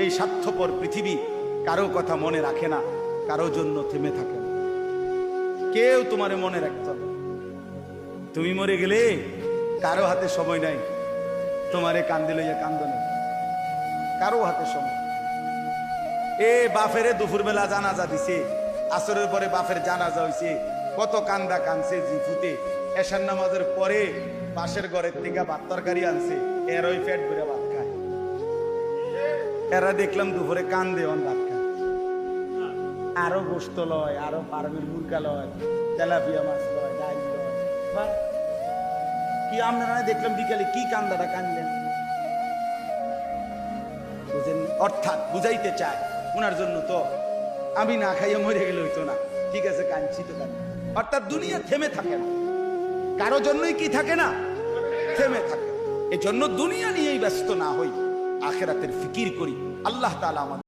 এই স্বার্থপর পৃথিবী কারো কথা মনে রাখে না, কারো জন্য থেমে থাকে না। কেউ তোমারে মনে রাখতো না। তুমি মরে গেলে কারো হাতে সময় নাই তোমারে কান্দে লইয়া কান্দনে, কারো হাতে সময়। এ বাফেরে দুপুরবেলা জানাজা দিছে, আসরের পরে বাফের জানাজা হইছে, কত কান্দা কানছে জিফুতে। এশার নামাজের পরে পাশের ঘরের থেকে ভাত তরকারি আনছে, এর ওই পেট ভরে ভাত খায়। এরা দেখলাম দুপুরে কান্দে অন ভাত খায়, আরো গোস্ত লয়, আরো পারমির মুরগা লয়, তেলাপিয়া মাছ লয়, ডাইল লয়। কি আপনারা দেখলাম বিকালে কি কান্দাটা কানলেন, বুঝেন? অর্থাৎ বুঝাইতে চায় ওনার জন্য তো আমি না খাইয়ে মরে গেলে হইতো না, ঠিক আছে কাঁদছি তো কাঁদ। অর্থাৎ দুনিয়া থেমে থাকে না, কারো জন্যই কি থাকে না, থেমে থাকে। এজন্য দুনিয়া নিয়েই ব্যস্ত না হই, আখিরাতের ফিকির করি। আল্লাহ তাআলা আমাদের